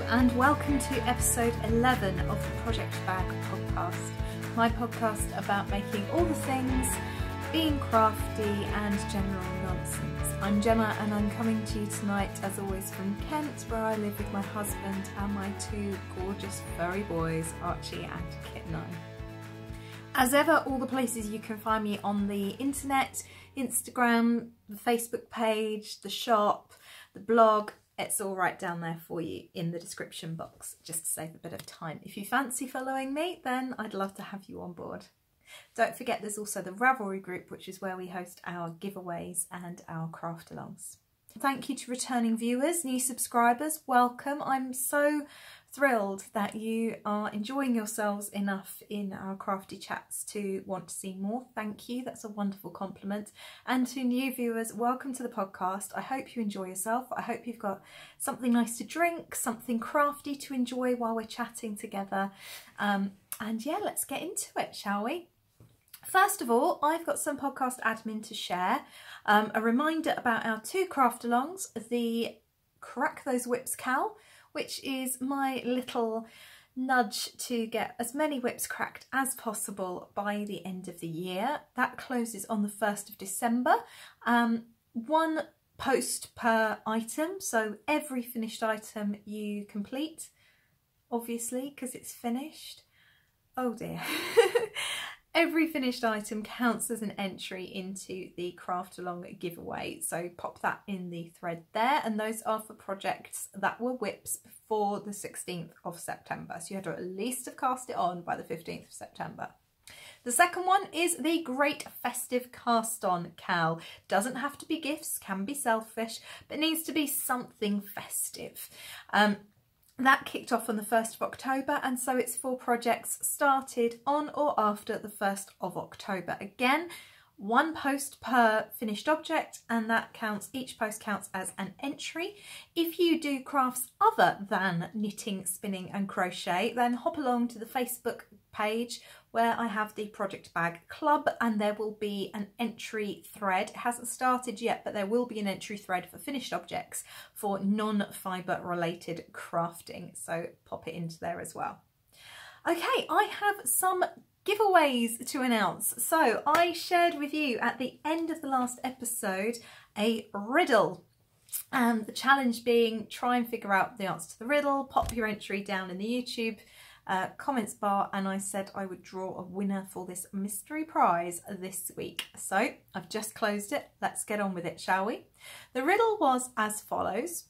and welcome to episode 11 of the Project Bag podcast, my podcast about making all the things, being crafty and general nonsense. I'm Gemma and I'm coming to you tonight as always from Kent, where I live with my husband and my two gorgeous furry boys, Archie and Kitten. As ever, all the places you can find me on the internet, Instagram, the Facebook page, the shop, the blog, it's all right down there for you in the description box, just to save a bit of time. If you fancy following me, then I'd love to have you on board. Don't forget there's also the Ravelry group, which is where we host our giveaways and our craft alongs. Thank you to returning viewers, new subscribers, welcome. I'm so thrilled that you are enjoying yourselves enough in our crafty chats to want to see more. Thank you, that's a wonderful compliment. And to new viewers, welcome to the podcast. I hope you enjoy yourself. I hope you've got something nice to drink, something crafty to enjoy while we're chatting together. And yeah, let's get into it, shall we? First of all, I've got some podcast admin to share. A reminder about our two craft alongs, the Crack Those Whips KAL, which is my little nudge to get as many whips cracked as possible by the end of the year. That closes on the 1st of December. One post per item, so every finished item you complete, obviously, because it's finished. Oh dear. Every finished item counts as an entry into the craft along giveaway, so pop that in the thread there, and those are for projects that were whips before the 16th of September, so you had to at least have cast it on by the 15th of September. The second one is the Great Festive Cast-on-KAL. Doesn't have to be gifts, can be selfish, but needs to be something festive. That kicked off on the 1st of October, and so it's for projects started on or after the 1st of October. Again, one post per finished object, and that counts, each post counts as an entry. If you do crafts other than knitting, spinning and crochet, then hop along to the Facebook page where I have the Project Bag Club, and there will be an entry thread. It hasn't started yet, but there will be an entry thread for finished objects for non-fibre related crafting, so pop it into there as well. Okay, I have some giveaways to announce. So I shared with you at the end of the last episode a riddle, and the challenge being try and figure out the answer to the riddle, pop your entry down in the YouTube comments bar, and I said I would draw a winner for this mystery prize this week. So I've just closed it. Let's get on with it, shall we? The riddle was as follows.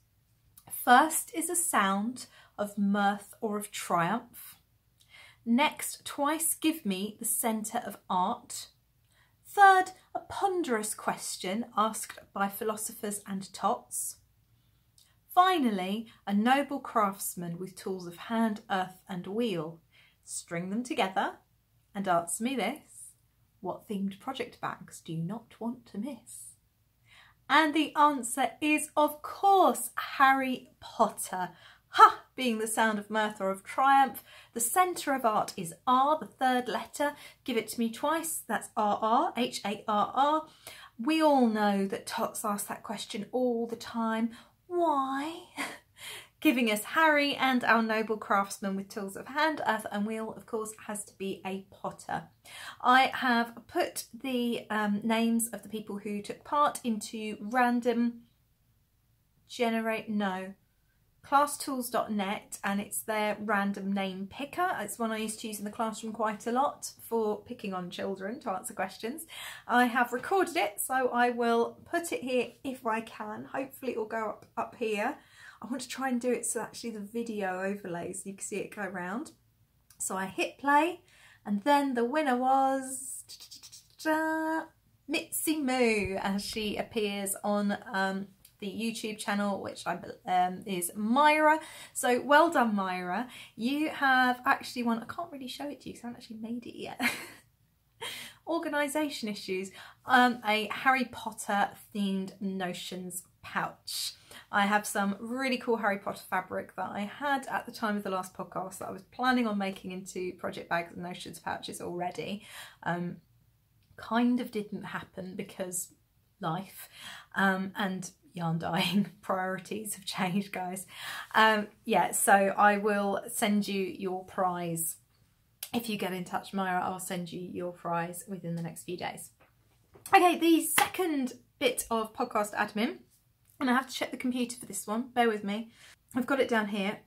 First is a sound of mirth or of triumph. Next, twice give me the centre of art. Third, a ponderous question asked by philosophers and tots. Finally, a noble craftsman with tools of hand, earth and wheel. String them together and answer me this. What themed project bags do you not want to miss? And the answer is, of course, Harry Potter. Ha! Being the sound of mirth or of triumph. The centre of art is R, the third letter. Give it to me twice. That's RR, H-A-R-R. We all know that tots ask that question all the time. Why? Giving us Harry, and our noble craftsman with tools of hand, earth and wheel, of course, has to be a potter. I have put the names of the people who took part into random classtools.net, and it's their random name picker. It's one I used to use in the classroom quite a lot for picking on children to answer questions. I have recorded it, so I will put it here if I can. Hopefully it will go up here. I want to try and do it so actually the video overlays so you can see it go around. So I hit play, and then the winner was Mitzi Moo, as she appears on the YouTube channel, which is Myra. So well done, Myra. You have actually won. I can't really show it to you because I haven't actually made it yet. Organisation issues. A Harry Potter themed notions pouch. I have some really cool Harry Potter fabric that I had at the time of the last podcast that I was planning on making into project bags and notions pouches already. Kind of didn't happen because life, and yarn dyeing priorities have changed, guys. Yeah, so I will send you your prize. If you get in touch, Myra, I'll send you your prize within the next few days. Okay, the second bit of podcast admin, and I have to check the computer for this one, bear with me. I've got it down here.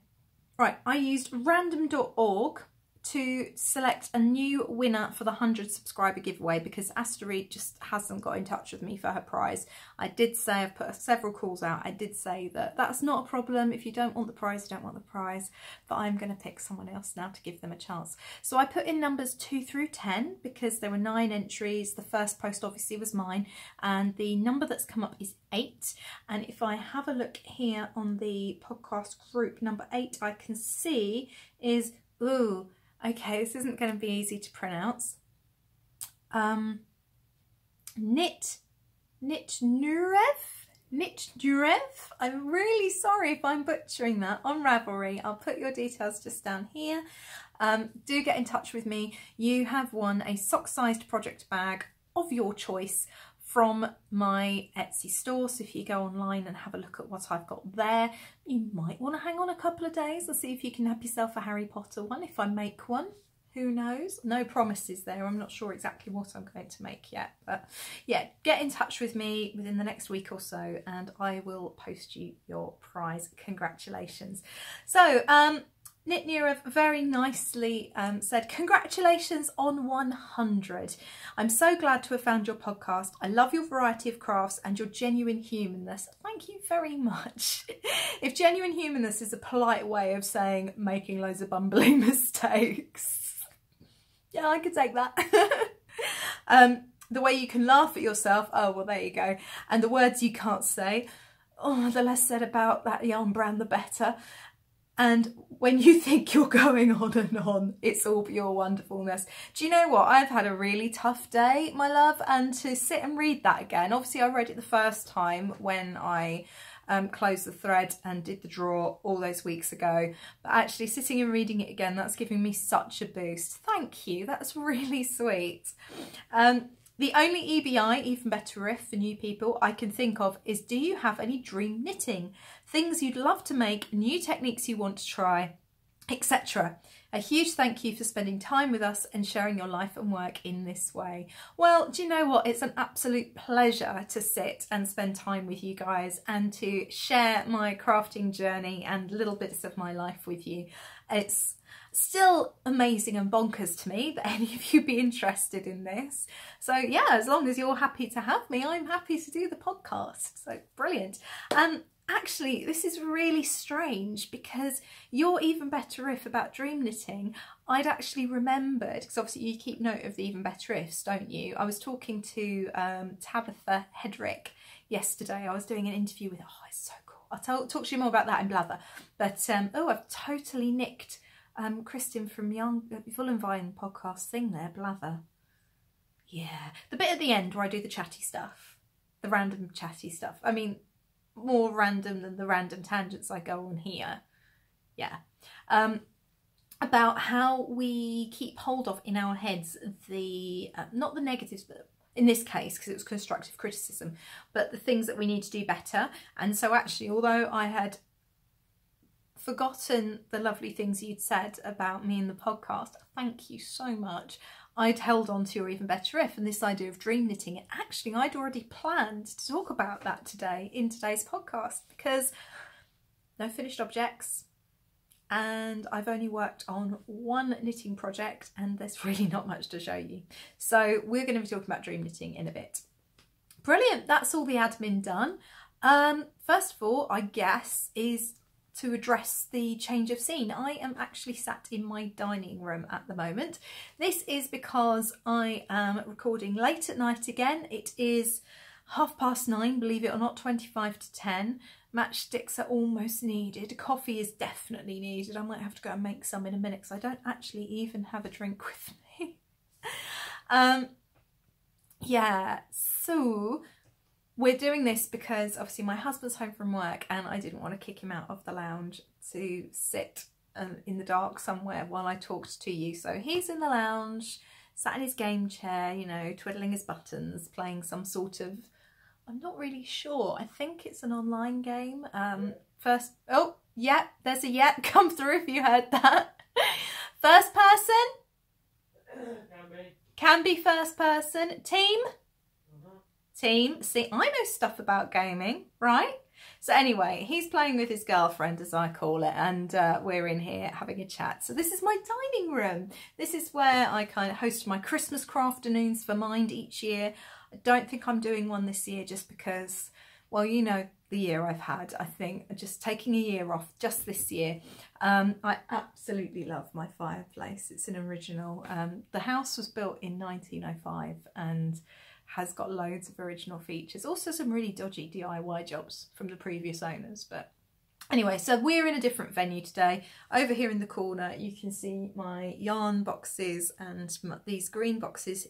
Right, I used random.org to select a new winner for the 100 subscriber giveaway because Asteroid just hasn't got in touch with me for her prize. I did say, I've put several calls out, I did say that that's not a problem. If you don't want the prize, you don't want the prize, but I'm going to pick someone else now to give them a chance. So I put in numbers 2 through 10 because there were 9 entries. The first post obviously was mine, and the number that's come up is 8. And if I have a look here on the podcast group, number 8 I can see is, ooh, okay, this isn't going to be easy to pronounce. Nitnurev. I'm really sorry if I'm butchering that. On Ravelry, I'll put your details just down here. Do get in touch with me. You have won a sock-sized project bag of your choice from my Etsy store. So if you go online and have a look at what I've got there, you might want to hang on a couple of days and see if you can have yourself a Harry Potter one if I make one. Who knows? No promises there. I'm not sure exactly what I'm going to make yet, but yeah, get in touch with me within the next week or so and I will post you your prize. Congratulations. So Nitnurev very nicely said, congratulations on 100. I'm so glad to have found your podcast. I love your variety of crafts and your genuine humanness. Thank you very much. If genuine humanness is a polite way of saying making loads of bumbling mistakes, yeah, I could take that. The way you can laugh at yourself, oh, well, there you go. And the words you can't say, oh, the less said about that yarn brand, the better. And when you think you're going on and on, it's all pure wonderfulness. Do you know what? I've had a really tough day, my love, and to sit and read that again. Obviously, I read it the first time when I closed the thread and did the draw all those weeks ago. But actually sitting and reading it again, that's giving me such a boost. Thank you. That's really sweet. The only EBI, even better if, for new people, I can think of is, do you have any dream knitting? Things you'd love to make, new techniques you want to try, etc. A huge thank you for spending time with us and sharing your life and work in this way. Well, do you know what? It's an absolute pleasure to sit and spend time with you guys and to share my crafting journey and little bits of my life with you. It's still amazing and bonkers to me that any of you be interested in this. So yeah, as long as you're happy to have me, I'm happy to do the podcast. So brilliant. Actually, this is really strange because your Even Better If about dream knitting, I'd actually remembered, because obviously you keep note of the Even Better Ifs, don't you? I was talking to Tabitha Hedrick yesterday. I was doing an interview with her. Oh, it's so cool. I'll talk to you more about that in blather. But oh, I've totally nicked Kristin from Young Vullenvine podcast thing there, blather. Yeah, the bit at the end where I do the chatty stuff, the random chatty stuff. I mean, more random than the random tangents I go on here. Yeah. About how we keep hold of in our heads the, not the negatives, but in this case, because it was constructive criticism, but the things that we need to do better. And so actually, although I had forgotten the lovely things you'd said about me in the podcast, thank you so much. I'd held on to your Even Better If and this idea of dream knitting. And actually, I'd already planned to talk about that today in today's podcast because no finished objects and I've only worked on one knitting project and there's really not much to show you. So we're going to be talking about dream knitting in a bit. Brilliant. That's all the admin done. First of all, I guess, is to address the change of scene. I am actually sat in my dining room at the moment. This is because I am recording late at night again. It is 9:30, believe it or not, 25 to 10. Matchsticks are almost needed. Coffee is definitely needed. I might have to go and make some in a minute because I don't actually even have a drink with me. Yeah, so we're doing this because obviously my husband's home from work and I didn't want to kick him out of the lounge to sit in the dark somewhere while I talked to you. So he's in the lounge, sat in his game chair, you know, twiddling his buttons, playing some sort of, I'm not really sure. I think it's an online game. First, oh, yeah, there's a yeah come through if you heard that. First person? Can be first person. Team? Team. See, I know stuff about gaming, right? So anyway, he's playing with his girlfriend, as I call it, and we're in here having a chat. So this is my dining room. This is where I kind of host my Christmas crafternoons for Mind each year. I don't think I'm doing one this year just because, well, you know the year I've had. I think just taking a year off just this year. I absolutely love my fireplace. It's an original. The house was built in 1905 and has got loads of original features. Also some really dodgy DIY jobs from the previous owners. But anyway, so we're in a different venue today. Over here in the corner, you can see my yarn boxes and these green boxes.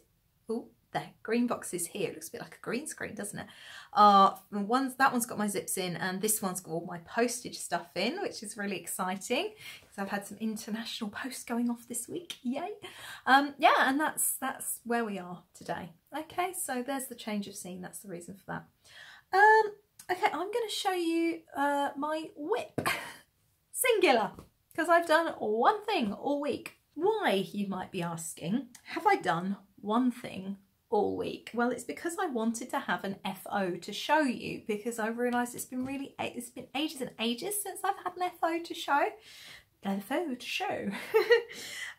Oh, there, green boxes here. It looks a bit like a green screen, doesn't it? That one's got my zips in, and this one's got all my postage stuff in, which is really exciting because I've had some international post going off this week. Yay! Yeah, and that's where we are today. Okay, so there's the change of scene. That's the reason for that. Okay, I'm going to show you my whip, singular, because I've done one thing all week. Why, you might be asking, have I done one thing all week? Well, it's because I wanted to have an FO to show you, because I realised it's been ages and ages since I've had an FO to show.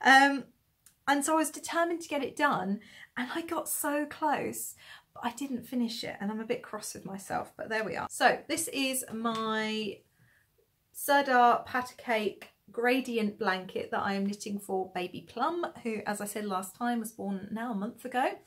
And so I was determined to get it done, and I got so close, but I didn't finish it, and I'm a bit cross with myself, but there we are. So this is my Sirdar Pattercake gradient blanket that I am knitting for baby Plum, who, as I said last time, was born now a month ago.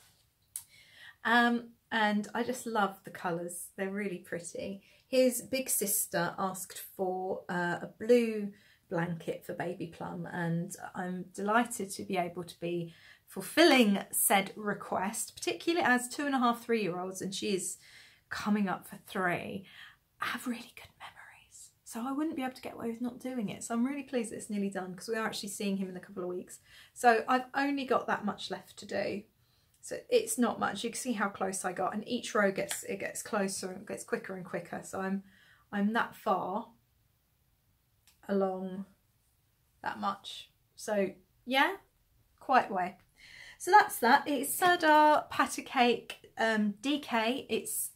And I just love the colours. They're really pretty. His big sister asked for a blue blanket for baby Plum, and I'm delighted to be able to be fulfilling said request, particularly as 2.5, 3-year-olds, and she is coming up for 3, have really good memories. So I wouldn't be able to get away with not doing it. So I'm really pleased that it's nearly done, because we are actually seeing him in a couple of weeks. So I've only got that much left to do. So it's not much. You can see how close I got, and each row gets closer and gets quicker and quicker. So I'm that far along, that much. So yeah, quite a way. So that's that. It's Sirdar Pattercake DK. It's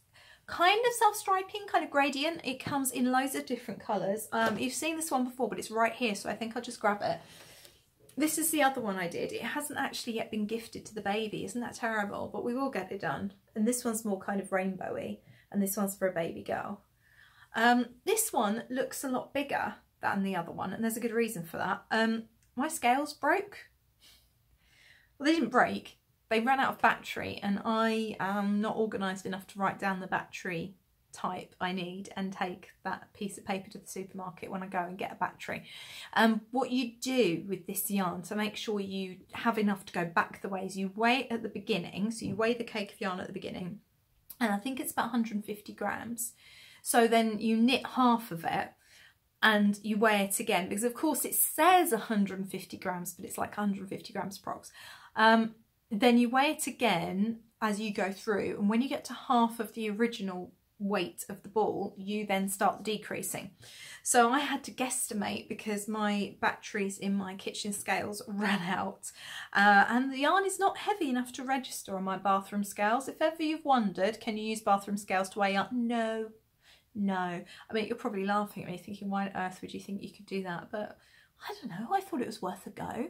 kind of self-striping, kind of gradient. It comes in loads of different colours. You've seen this one before, but it's right here, so I think I'll just grab it. This is the other one I did. It hasn't actually yet been gifted to the baby. Isn't that terrible? But we will get it done. And this one's more kind of rainbowy, and this one's for a baby girl. This one looks a lot bigger than the other one, and there's a good reason for that. My scales broke. Well, they didn't break. They ran out of battery, and I am not organised enough to write down the battery type I need and take that piece of paper to the supermarket when I go and get a battery. What you do with this yarn to make sure you have enough to go back the way is you weigh it at the beginning. So you weigh the cake of yarn at the beginning, and I think it's about 150 grams. So then you knit half of it and you weigh it again, because of course it says 150 grams, but it's like 150 grams approx. Then you weigh it again as you go through, and when you get to half of the original weight of the ball, you then start decreasing. So I had to guesstimate because my batteries in my kitchen scales ran out, and the yarn is not heavy enough to register on my bathroom scales. If ever you've wondered, can you use bathroom scales to weigh yarn? No. I mean, you're probably laughing at me thinking, why on earth would you think you could do that? But I don't know, I thought it was worth a go.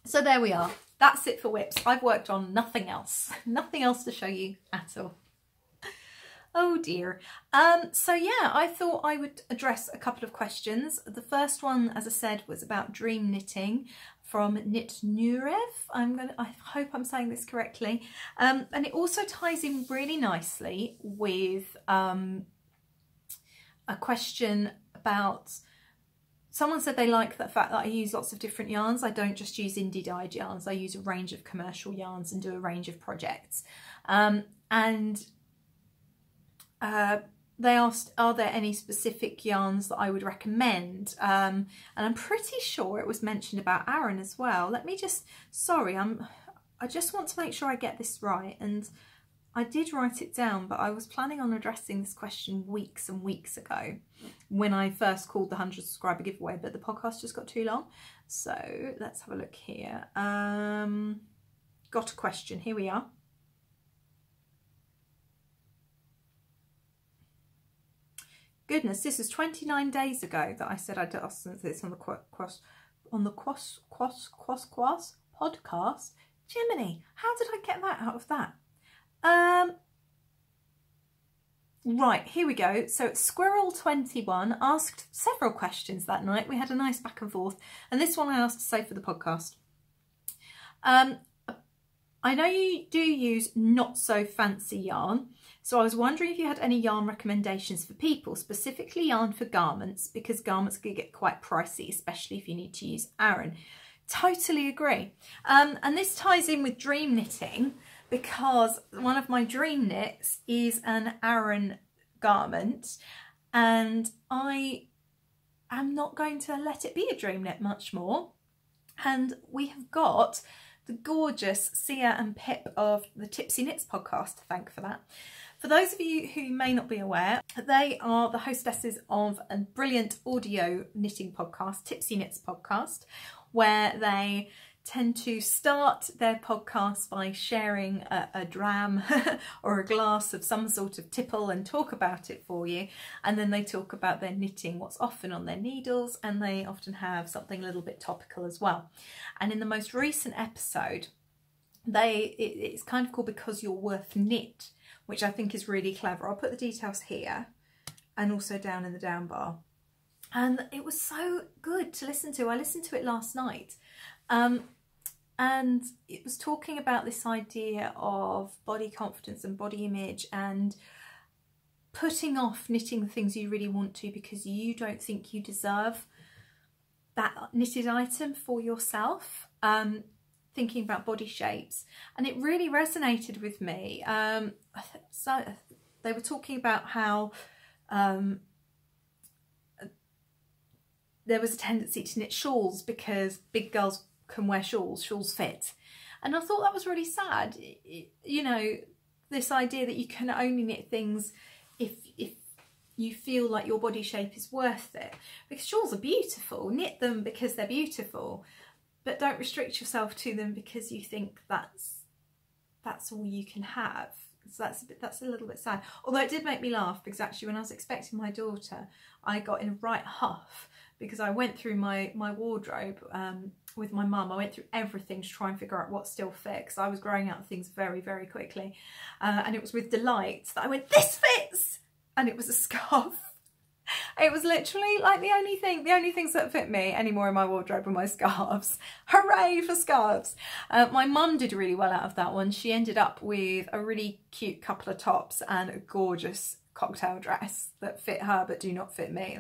So there we are. That's it for whips. I've worked on nothing else. Nothing else to show you at all. Oh dear. So yeah, I thought I would address a couple of questions. The first one, as I said, was about dream knitting from Knit Nurev. I hope I'm saying this correctly. And it also ties in really nicely with a question about, someone said they like the fact that I use lots of different yarns. I don't just use indie dyed yarns. I use a range of commercial yarns and do a range of projects. They asked, are there any specific yarns that I would recommend? And I'm pretty sure it was mentioned about Aran as well. Let me just, sorry, I just want to make sure I get this right. And I did write it down, but I was planning on addressing this question weeks and weeks ago when I first called the 100 subscriber giveaway, but the podcast just got too long. So let's have a look here. Got a question. Here we are. Goodness, this was 29 days ago that I said I'd ask this on the podcast. Jiminy, how did I get that out of that? Right, here we go. So Squirrel21 asked several questions that night. We had a nice back and forth, and this one I asked to save for the podcast. I know you do use not so fancy yarn, so I was wondering if you had any yarn recommendations for people, specifically yarn for garments, because garments could get quite pricey, especially if you need to use Aran. Totally agree. And this ties in with dream knitting, because one of my dream knits is an Aran garment, and I am not going to let it be a dream knit much more. And we have got the gorgeous Sia and Pip of the Tipsy Knits podcast to thank for that. For those of you who may not be aware, they are the hostesses of a brilliant audio knitting podcast, Tipsy Knits Podcast, where they tend to start their podcast by sharing a dram or a glass of some sort of tipple and talk about it for you, and then they talk about their knitting, what's often on their needles, and they often have something a little bit topical as well. And in the most recent episode, it's kind of called Because You're Worth Knit, which I think is really clever. I'll put the details here and also down in the down bar. And it was so good to listen to. I listened to it last night. And it was talking about this idea of body confidence and body image, and putting off knitting the things you really want to because you don't think you deserve that knitted item for yourself. Thinking about body shapes, and it really resonated with me. So they were talking about how there was a tendency to knit shawls because big girls can wear shawls fit, and I thought that was really sad. You know, this idea that you can only knit things if you feel like your body shape is worth it, because shawls are beautiful. Knit them because they're beautiful, but don't restrict yourself to them because you think that's all you can have. So that's a little bit sad. Although it did make me laugh, because actually when I was expecting my daughter, I got in a right huff because I went through my wardrobe with my mum. I went through everything to try and figure out what still fit, because I was growing out of things very, very quickly. And it was with delight that I went, this fits! And it was a scarf. It was literally like the only things that fit me anymore in my wardrobe are my scarves. Hooray for scarves. My mum did really well out of that one. She ended up with a really cute couple of tops and a gorgeous cocktail dress that fit her but do not fit me.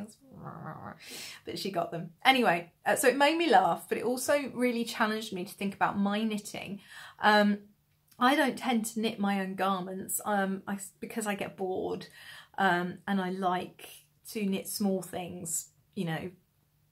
But she got them. Anyway, so it made me laugh, but it also really challenged me to think about my knitting. I don't tend to knit my own garments because I get bored, and I like to knit small things, you know,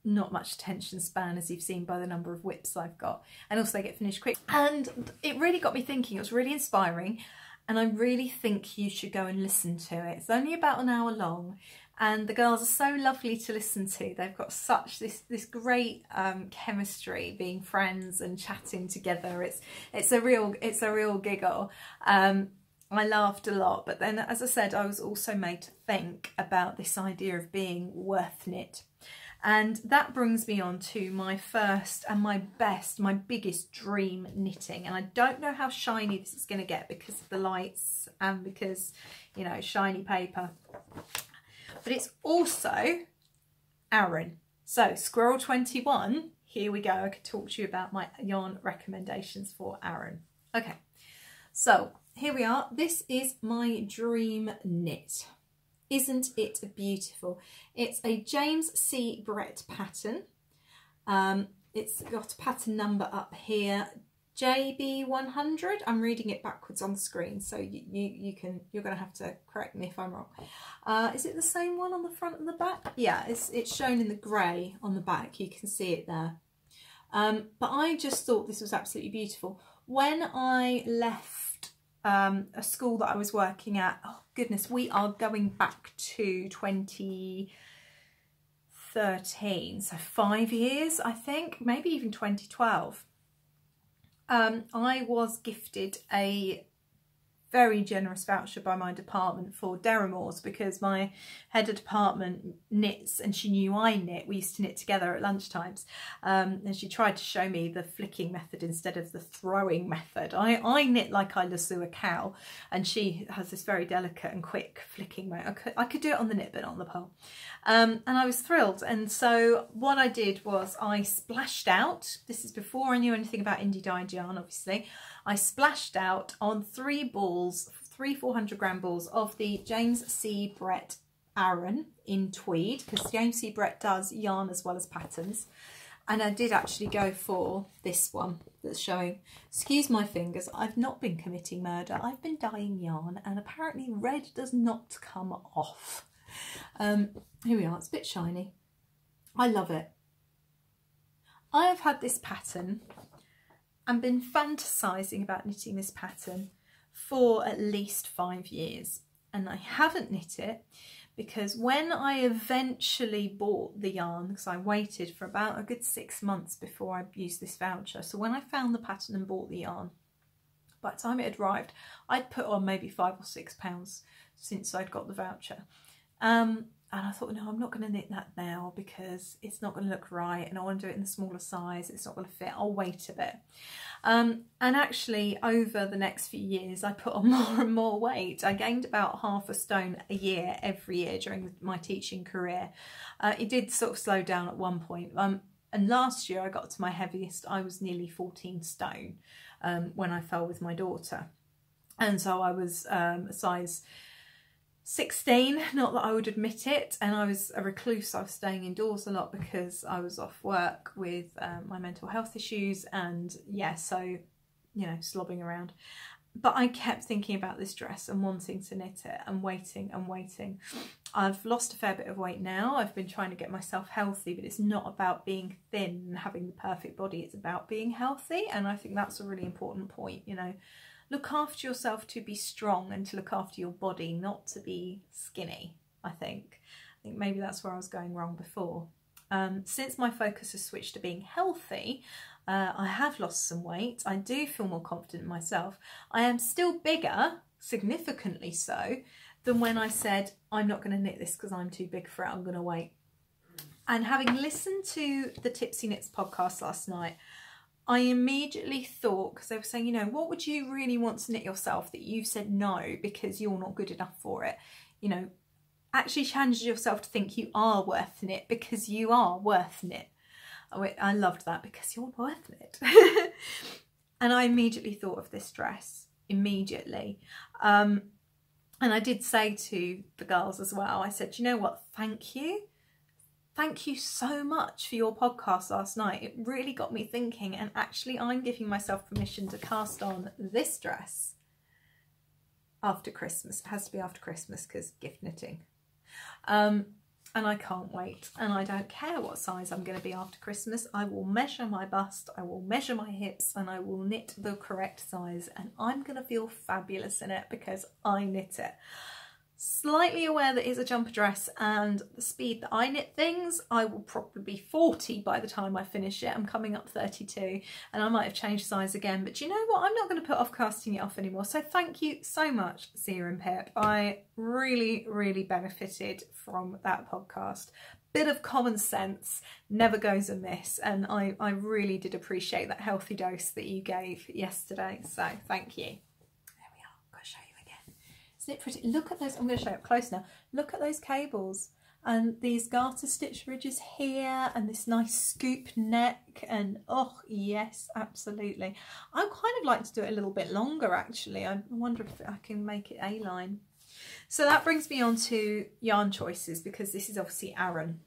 not much attention span, as you've seen by the number of whips I've got, and also they get finished quick. And it really got me thinking. It was really inspiring, and I really think you should go and listen to it. It's only about an hour long, and the girls are so lovely to listen to. They've got such this great chemistry, being friends and chatting together. It's a real giggle. I laughed a lot, but then, as I said, I was also made to think about this idea of being worth knit. And that brings me on to my first and my biggest dream knitting. And I don't know how shiny this is going to get because of the lights and because, you know, shiny paper. But it's also Aran. So Squirrel21, here we go. I could talk to you about my yarn recommendations for Aran. Okay, so here we are. This is my dream knit. Isn't it beautiful? It's a James C. Brett pattern. It's got a pattern number up here, JB100. I'm reading it backwards on the screen, so you're going to have to correct me if I'm wrong. Is it the same one on the front and the back? Yeah, it's shown in the grey on the back. You can see it there. But I just thought this was absolutely beautiful. When I left a school that I was working at. Oh goodness, we are going back to 2013, so 5 years, I think, maybe even 2012. I was gifted a very generous voucher by my department for Deramores, because my head of department knits and she knew I knit. We used to knit together at lunchtimes, and she tried to show me the flicking method instead of the throwing method. I knit like I lasso a cow, and she has this very delicate and quick flicking method. I could do it on the knit but not on the pole, and I was thrilled. And so what I did was I splashed out, this is before I knew anything about Handdyed Yarn obviously, I splashed out on 3 balls, 3 400-gram balls of the James C. Brett Aran in tweed, because James C. Brett does yarn as well as patterns. And I did actually go for this one that's showing, excuse my fingers, I've not been committing murder, I've been dyeing yarn, and apparently red does not come off. Here we are, it's a bit shiny. I love it. I have had this pattern and been fantasising about knitting this pattern for at least 5 years, and I haven't knit it because when I eventually bought the yarn, because I waited for about a good 6 months before I used this voucher, so when I found the pattern and bought the yarn, by the time it had arrived I'd put on maybe £5 or £6 since I'd got the voucher. And I thought, no, I'm not going to knit that now because it's not going to look right, and I want to do it in the smaller size, it's not going to fit, I'll wait a bit. And actually over the next few years I put on more and more weight. I gained about ½ stone a year every year during my teaching career. It did sort of slow down at one point, and last year I got to my heaviest. I was nearly 14 stone when I fell with my daughter, and so I was a size 16, not that I would admit it, and I was a recluse. I was staying indoors a lot because I was off work with my mental health issues, and yeah, so, you know, slobbing around. But I kept thinking about this dress and wanting to knit it and waiting and waiting. I've lost a fair bit of weight now. I've been trying to get myself healthy, but it's not about being thin and having the perfect body, it's about being healthy, and I think that's a really important point, you know. Look after yourself to be strong and to look after your body, not to be skinny, I think. I think maybe that's where I was going wrong before. Since my focus has switched to being healthy, I have lost some weight. I do feel more confident in myself. I am still bigger, significantly so, than when I said, I'm not going to knit this because I'm too big for it, I'm going to wait. And having listened to the Tipsy Knits podcast last night, I immediately thought, because they were saying, you know, what would you really want to knit yourself that you've said no because you're not good enough for it? You know, actually challenge yourself to think you are worth knit because you are worth knit. I loved that, because you're worth knit. And I immediately thought of this dress, immediately. And I did say to the girls as well, I said, you know what, thank you. Thank you so much for your podcast last night. It really got me thinking, and actually I'm giving myself permission to cast on this dress after Christmas. It has to be after Christmas because gift knitting. And I can't wait, and I don't care what size I'm going to be after Christmas. I will measure my bust, I will measure my hips, and I will knit the correct size, and I'm going to feel fabulous in it because I knit it. Slightly aware that it's a jumper dress, and the speed that I knit things, I will probably be 40 by the time I finish it. I'm coming up 32, and I might have changed size again, but you know what, I'm not going to put off casting it off anymore. So thank you so much, Sia and Pip. I really benefited from that podcast. Bit of common sense never goes amiss, and I really did appreciate that healthy dose that you gave yesterday, so thank you. Pretty. Look at those, I'm going to show you up close now. Look at those cables and these garter stitch ridges here, and this nice scoop neck, and oh yes, absolutely. I'd kind of like to do it a little bit longer actually. I wonder if I can make it A-line. So that brings me on to yarn choices, because this is obviously Aran.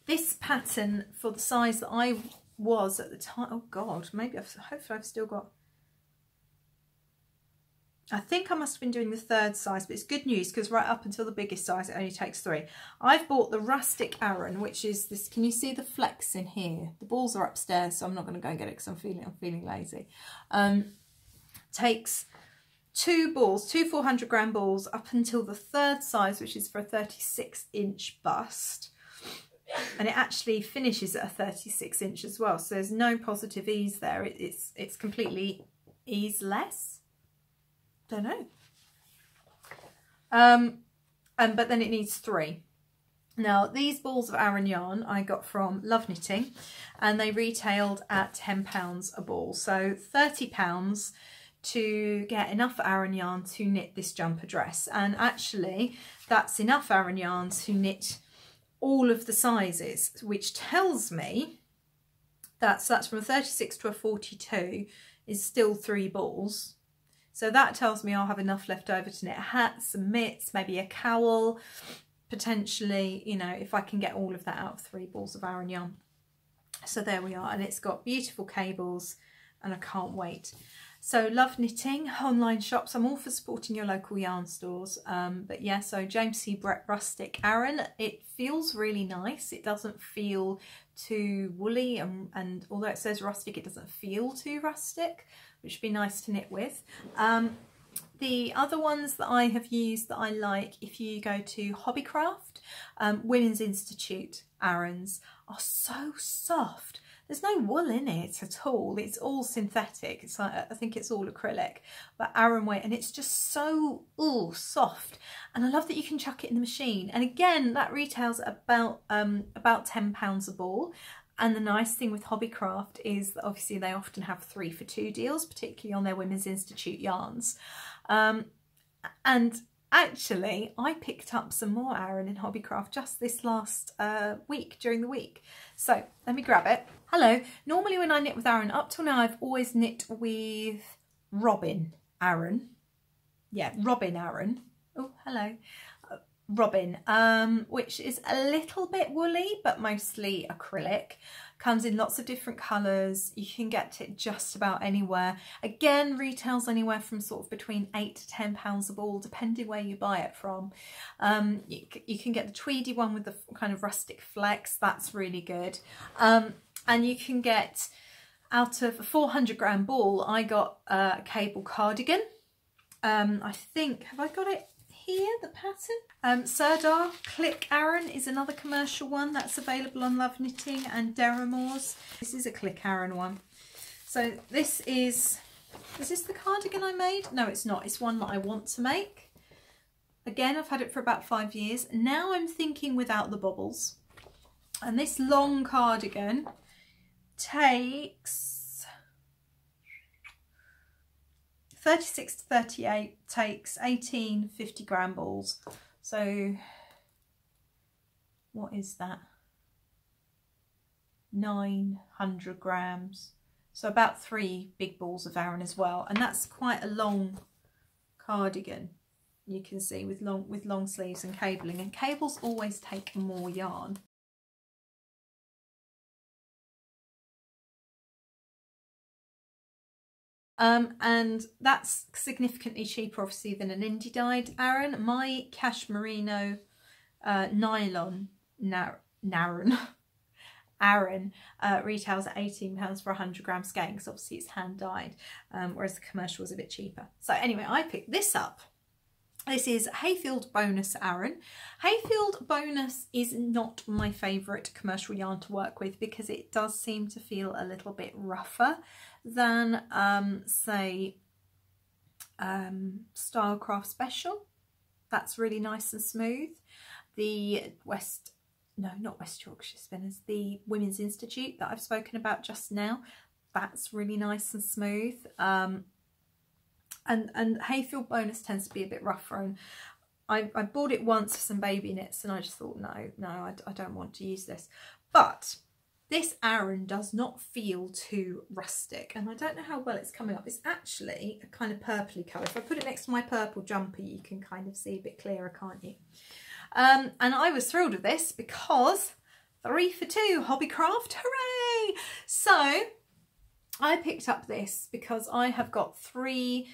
This pattern, for the size that I was at the time, oh god, maybe hopefully I've still got, I think I must have been doing the 3rd size, but it's good news because right up until the biggest size it only takes 3. I've bought the rustic Aran, which is this, can you see the flex in here? The balls are upstairs, so I'm not going to go and get it because I'm feeling lazy. Takes 2 balls, 2 400-gram balls up until the 3rd size, which is for a 36-inch bust. And it actually finishes at a 36 inch as well, so there's no positive ease there. It's completely ease-less. Don't know. But then it needs 3. Now, these balls of Aran yarn I got from Love Knitting, and they retailed at £10 a ball. So £30 to get enough Aran yarn to knit this jumper dress. And actually, that's enough Aran yarn to knit all of the sizes, which tells me that's from a 36 to a 42 is still 3 balls. So that tells me I'll have enough left over to knit a hat, some mitts, maybe a cowl, potentially, you know, if I can get all of that out of 3 balls of Aran yarn. So there we are, and it's got beautiful cables, and I can't wait. So Love Knitting, online shops, I'm all for supporting your local yarn stores. But yeah, so James C. Brett Rustic Aran, it feels really nice. It doesn't feel too woolly, and although it says rustic, it doesn't feel too rustic, which would be nice to knit with. The other ones that I have used that I like, if you go to Hobbycraft, Women's Institute Arans are so soft. There's no wool in it at all. It's all synthetic. It's like, I think it's all acrylic, but Aran weight, and it's just so soft. And I love that you can chuck it in the machine. And again, that retails at about £10 a ball. And the nice thing with Hobbycraft is that obviously they often have 3 for 2 deals, particularly on their Women's Institute yarns. And actually, I picked up some more Aran in Hobbycraft just this last week, during the week. So let me grab it. Hello. Normally when I knit with Aran, up till now, I've always knit with Robin Aran. Yeah, Robin Aran. Oh, hello. Robin, which is a little bit woolly, but mostly acrylic. Comes in lots of different colours. You can get it just about anywhere. Again, retails anywhere from sort of between £8 to £10 a ball, depending where you buy it from. You can get the tweedy one with the kind of rustic flex. That's really good. And you can get, out of a 400-gram ball, I got a cable cardigan. I think, have I got it here, the pattern? Sirdar Click Aran is another commercial one that's available on Love Knitting and Deramore's. This is a Click Aran one. So this is this the cardigan I made? No, it's not. It's one that I want to make. Again, I've had it for about 5 years. Now I'm thinking without the bobbles. And this long cardigan takes 36 to 38, takes 18 50-gram balls. So what is that? 900 grams. So about 3 big balls of Aran as well. And that's quite a long cardigan, you can see, with long sleeves and cabling. And cables always take more yarn. And that's significantly cheaper obviously than an indie dyed Aran. My Cash Merino nylon Aran retails at £18 for 100-gram skein, because obviously it's hand dyed, whereas the commercial was a bit cheaper. So anyway, I picked this up. This is Hayfield Bonus Aran. Hayfield Bonus is not my favourite commercial yarn to work with, because it does seem to feel a little bit rougher than say Stylecraft Special. That's really nice and smooth. The not West Yorkshire Spinners, the Women's Institute that I've spoken about just now, that's really nice and smooth. And Hayfield Bonus tends to be a bit rougher, and I bought it once for some baby knits, and I just thought, no, I don't want to use this. But this Aran does not feel too rustic, and I don't know how well it's coming up. It's actually a kind of purpley colour. If I put it next to my purple jumper, you can kind of see a bit clearer, can't you? And I was thrilled with this because 3 for 2, Hobbycraft, hooray! So I picked up this because I have got 3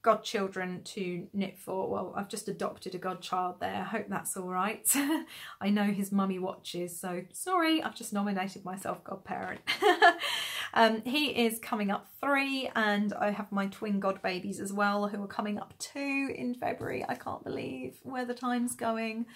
godchildren to knit for. Well, I've just adopted a godchild there. I hope that's all right. I know his mummy watches, so sorry, I've just nominated myself godparent. He is coming up 3, and I have my twin god babies as well, who are coming up 2 in February. I can't believe where the time's going.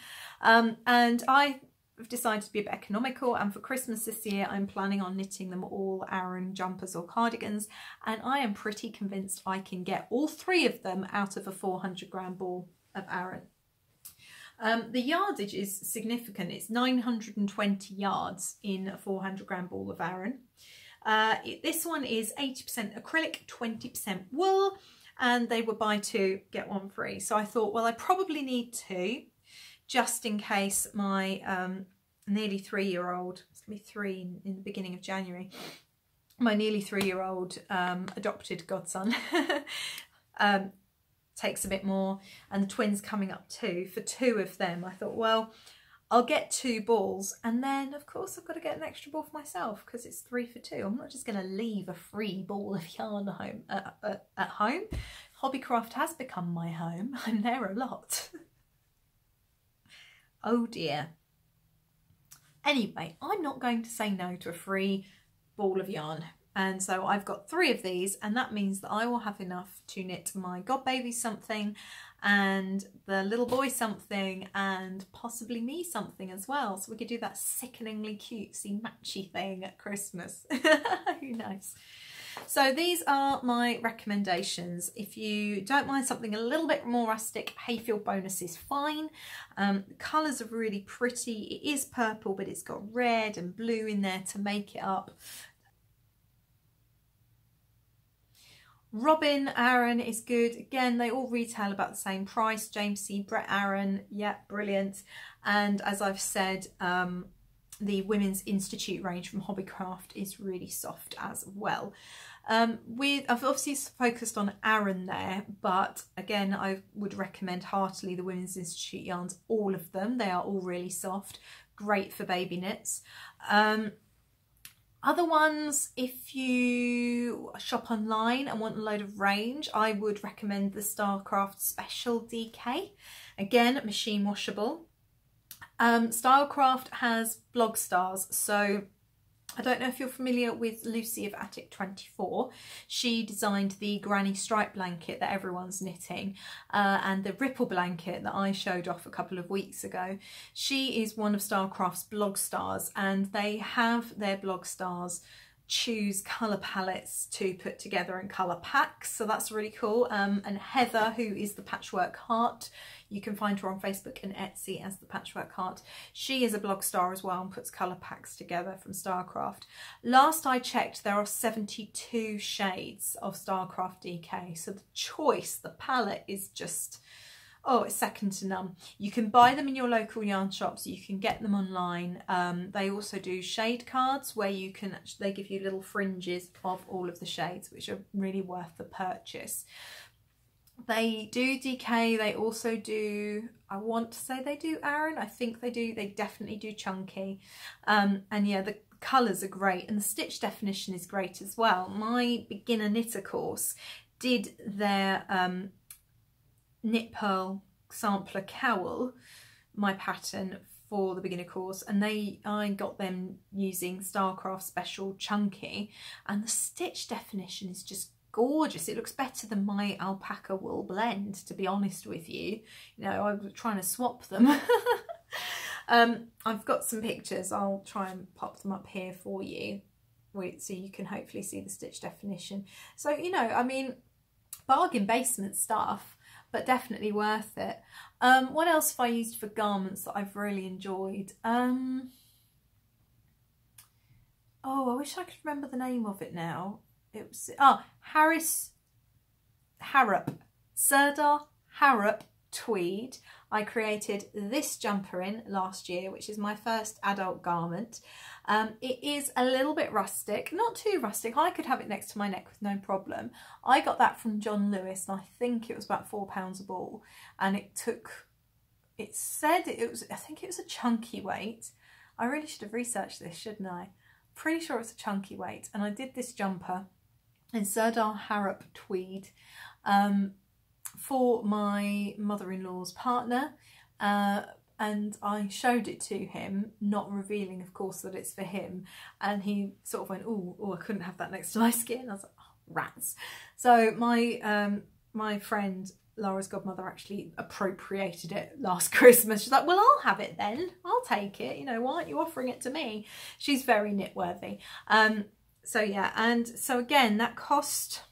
And I've decided to be a bit economical, and for Christmas this year I'm planning on knitting them all Aran jumpers or cardigans, and I am pretty convinced I can get all 3 of them out of a 400-gram ball of Aran. The yardage is significant. It's 920 yards in a 400-gram ball of Aran. This one is 80% acrylic, 20% wool, and they were buy 2 get 1 free. So I thought, well, I probably need 2 just in case my nearly 3-year-old, it's going to be 3 in the beginning of January, my nearly 3-year-old adopted godson takes a bit more, and the twins coming up too. For 2 of them, I thought, well, I'll get 2 balls, and then of course I've got to get an extra ball for myself because it's 3 for 2. I'm not just going to leave a free ball of yarn at home. Hobbycraft has become my home. I'm there a lot. Oh dear. Anyway, I'm not going to say no to a free ball of yarn. And so I've got 3 of these, and that means that I will have enough to knit my god baby something, and the little boy something, and possibly me something as well. So we could do that sickeningly cutesy matchy thing at Christmas. Who knows? So these are my recommendations. If you don't mind something a little bit more rustic, Hayfield bonus is fine. The colours are really pretty. It is purple, but it's got red and blue in there to make it up. Robin Aran is good. Again, they all retail about the same price. James C. Brett Aran, yeah, brilliant. And as I've said, the Women's Institute range from Hobbycraft is really soft as well. I've obviously focused on Aran there, but again, I would recommend heartily the Women's Institute yarns, all of them. They are all really soft, great for baby knits. Other ones, if you shop online and want a load of range, I would recommend the Stylecraft Special DK. Again, machine washable. Stylecraft has blog stars, so I don't know if you're familiar with Lucy of Attic 24. She designed the granny stripe blanket that everyone's knitting, and the ripple blanket that I showed off a couple of weeks ago. She is one of Stylecraft's blog stars, and they have their blog stars choose colour palettes to put together in colour packs, so that's really cool. And Heather, who is the Patchwork Heart, you can find her on Facebook and Etsy as the Patchwork Heart. She is a blog star as well and puts colour packs together from Stylecraft. Last I checked, there are 72 shades of Stylecraft DK, so the choice, the palette is just, oh, it's second to none. You can buy them in your local yarn shops, you can get them online. They also do shade cards where you can, they give you little fringes of all of the shades, which are really worth the purchase. They do DK, they also do, I want to say they do Aran, I think they do, they definitely do Chunky. And yeah, the colours are great, and the stitch definition is great as well. My beginner knitter course did their knit purl sampler cowl, my pattern for the beginner course, and I got them using Stylecraft Special Chunky, and the stitch definition is just gorgeous. It looks better than my alpaca wool blend, to be honest with you. You know, I was trying to swap them. I've got some pictures, I'll try and pop them up here for you so you can hopefully see the stitch definition. So, you know, I mean, bargain basement stuff, but definitely worth it. What else have I used for garments that I've really enjoyed? Oh, I wish I could remember the name of it now. It was, Sirdar Harrop tweed. I created this jumper in last year, which is my first adult garment. It is a little bit rustic, not too rustic. I could have it next to my neck with no problem. I got that from John Lewis, and I think it was about £4 a ball, and it said it was, I think it was a chunky weight. I really should have researched this, shouldn't I? Pretty sure it's a chunky weight, and I did this jumper in Sirdar Harrop tweed. for my mother-in-law's partner, and I showed it to him, not revealing of course that it's for him, and he sort of went, oh, I couldn't have that next to my skin. I was like, oh, rats. So my friend Laura's godmother actually appropriated it last Christmas. She's like, well, I'll have it then, I'll take it, you know, why aren't you offering it to me? She's very knit worthy. So yeah, and so again, that cost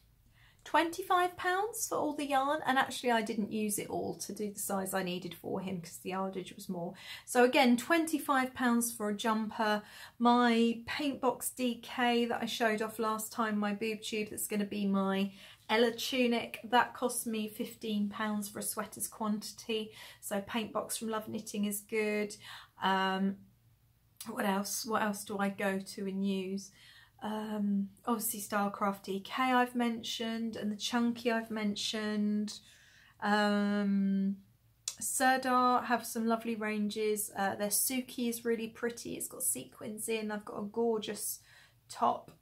£25 for all the yarn, and actually I didn't use it all to do the size I needed for him because the yardage was more. So again, £25 for a jumper. My Paintbox DK that I showed off last time, my boob tube, that's going to be my Ella tunic, that cost me £15 for a sweater's quantity. So Paintbox from Love Knitting is good. What else do I go to and use? Obviously Stylecraft DK I've mentioned, and the Chunky I've mentioned. Sirdar have some lovely ranges. Their Suki is really pretty, it's got sequins in. I've got a gorgeous top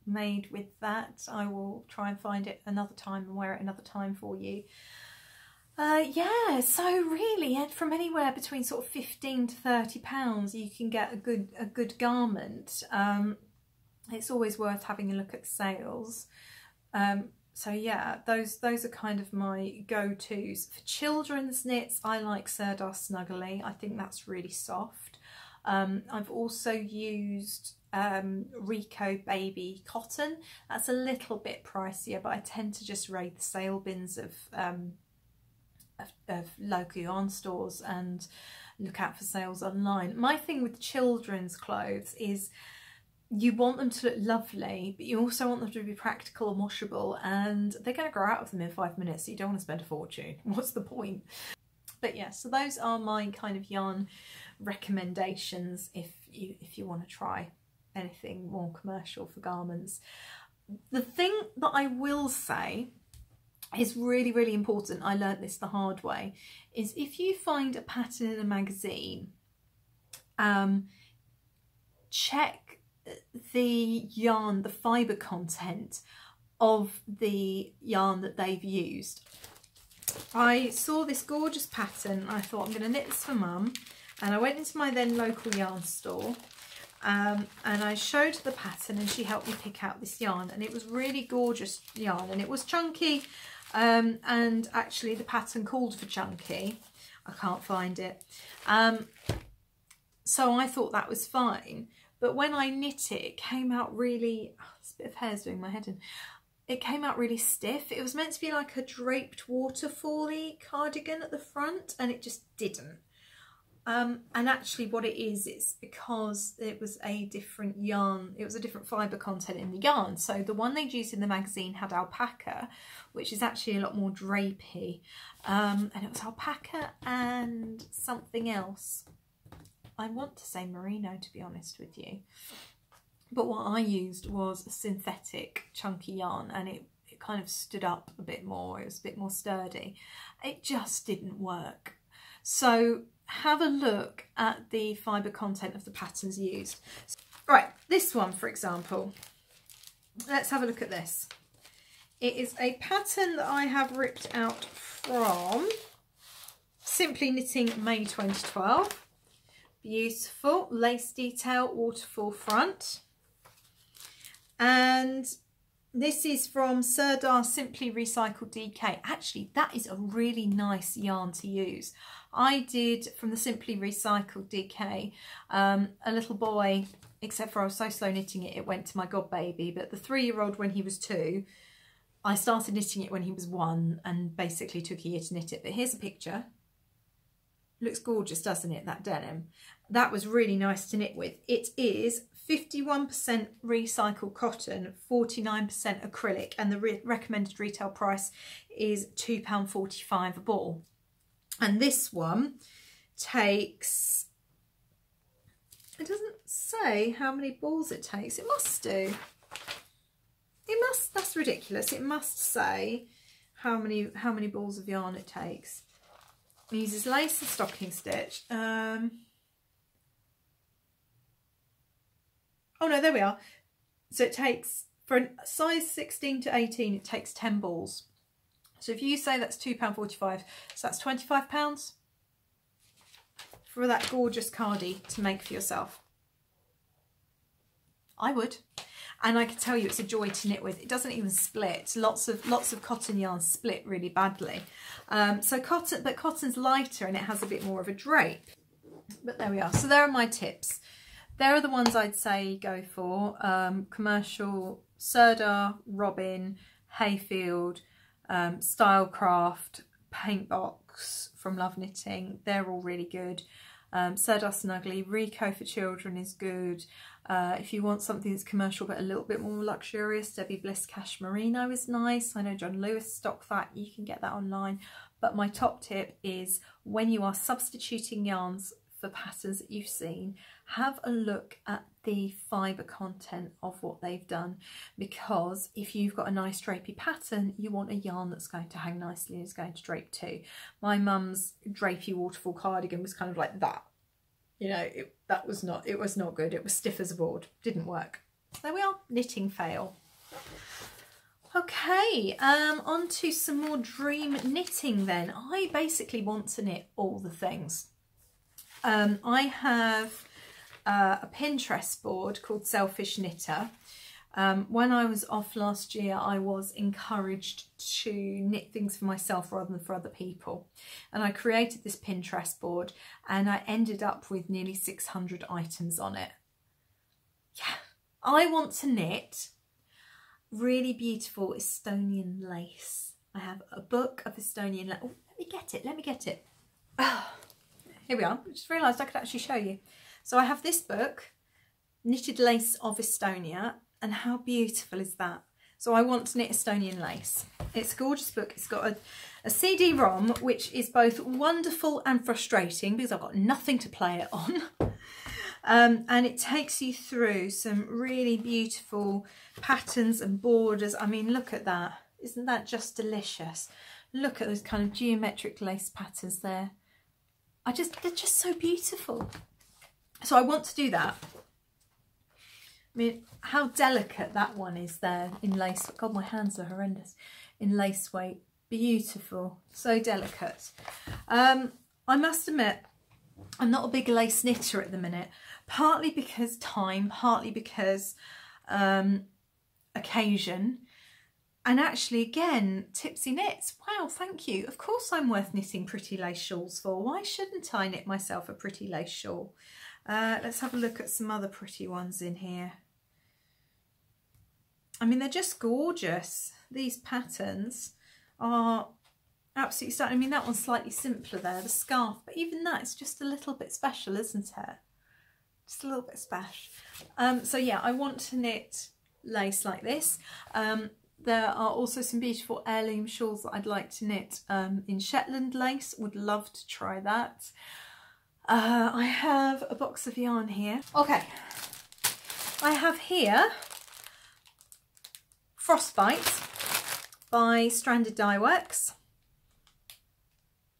made with that. I will try and find it another time and wear it another time for you. Yeah, so really from anywhere between sort of £15 to £30 you can get a good garment. It's always worth having a look at sales. So yeah, those are kind of my go-tos. For children's knits, I like Sirdar Snuggly. I think that's really soft. I've also used Rico Baby Cotton. That's a little bit pricier, but I tend to just raid the sale bins of local yarn stores and look out for sales online. My thing with children's clothes is you want them to look lovely, but you also want them to be practical and washable, and they're going to grow out of them in 5 minutes, so you don't want to spend a fortune. What's the point? But yeah, so those are my kind of yarn recommendations if you want to try anything more commercial for garments. The thing that I will say is really, really important, I learnt this the hard way, is if you find a pattern in a magazine, check the yarn, the fibre content of the yarn that they've used. I saw this gorgeous pattern, I thought I'm going to knit this for Mum, and I went into my then local yarn store and I showed the pattern and she helped me pick out this yarn, and it was really gorgeous yarn, and it was chunky, and actually the pattern called for chunky. I can't find it. So I thought that was fine. But when I knit it, it came out really, this bit of hair's doing my head in. It came out really stiff. It was meant to be like a draped waterfall-y cardigan at the front, and it just didn't. And actually what it is, it's because it was a different yarn, it was a different fibre content in the yarn. So the one they'd used in the magazine had alpaca, which is actually a lot more drapey. And it was alpaca and something else. I want to say merino, to be honest with you, but what I used was a synthetic chunky yarn, and it kind of stood up a bit more, it was a bit more sturdy. It just didn't work. So have a look at the fibre content of the patterns used. Right, this one for example, let's have a look at this. It is a pattern that I have ripped out from Simply Knitting May 2012. Beautiful lace detail, waterfall front, and this is from Sirdar Simply Recycled DK. Actually, that is a really nice yarn to use. I did from the Simply Recycled DK a little boy, except for I was so slow knitting it, it went to my godbaby, but the 3-year-old when he was 2, I started knitting it when he was 1 and basically took a year to knit it. But here's a picture. Looks gorgeous, doesn't it, that denim? That was really nice to knit with. It is 51% recycled cotton, 49% acrylic, and the recommended retail price is £2.45 a ball. And this one takes, it doesn't say how many balls it takes. It must do. It must, that's ridiculous. It must say how many balls of yarn it takes. It uses lace and stocking stitch. Oh no, there we are. So it takes, for a size 16 to 18, it takes 10 balls. So if you say that's £2.45, so that's £25 for that gorgeous cardie to make for yourself. I would. And I can tell you it's a joy to knit with. It doesn't even split. Lots of cotton yarns split really badly. But cotton's lighter and it has a bit more of a drape. But there we are. So there are my tips. There are the ones I'd say go for. Commercial, Sirdar, Robin, Hayfield, Stylecraft, Paintbox from Love Knitting. They're all really good. Sirdar Snuggly, Rico for children is good. If you want something that's commercial but a little bit more luxurious, Debbie Bliss Cash Merino is nice. I know John Lewis stock that. You can get that online. But my top tip is when you are substituting yarns for patterns that you've seen, have a look at the fibre content of what they've done, because if you've got a nice drapey pattern, you want a yarn that's going to hang nicely and is going to drape too. My mum's drapey waterfall cardigan was kind of like that. You know, it was not good. It was stiff as a board. Didn't work. There we are. Knitting fail. Okay, on to some more dream knitting then. I basically want to knit all the things. I have a Pinterest board called Selfish Knitter. When I was off last year, I was encouraged to knit things for myself rather than for other people. And I created this Pinterest board and I ended up with nearly 600 items on it. Yeah, I want to knit really beautiful Estonian lace. I have a book of Estonian lace. Oh, let me get it. Oh, here we are. I just realised I could actually show you. So I have this book, Knitted Lace of Estonia, and how beautiful is that? So I want to knit Estonian lace. It's a gorgeous book. It's got a CD-ROM, which is both wonderful and frustrating because I've got nothing to play it on. And it takes you through some really beautiful patterns and borders. I mean, look at that. Isn't that just delicious? Look at those kind of geometric lace patterns there. They're just so beautiful. So I want to do that. I mean, how delicate that one is there in lace. God, my hands are horrendous. In lace weight. Beautiful. So delicate. I must admit, I'm not a big lace knitter at the minute. Partly because time, partly because occasion. And actually, again, Tipsy Knits. Wow, thank you. Of course I'm worth knitting pretty lace shawls for. Why shouldn't I knit myself a pretty lace shawl? Let's have a look at some other pretty ones in here. I mean, they're just gorgeous. These patterns are absolutely stunning. I mean, that one's slightly simpler there, the scarf, but even that is just a little bit special, isn't it? Just a little bit special. So yeah, I want to knit lace like this. There are also some beautiful heirloom shawls that I'd like to knit in Shetland lace. Would love to try that. I have a box of yarn here. Okay, I have here Frostbite by Stranded Dyeworks.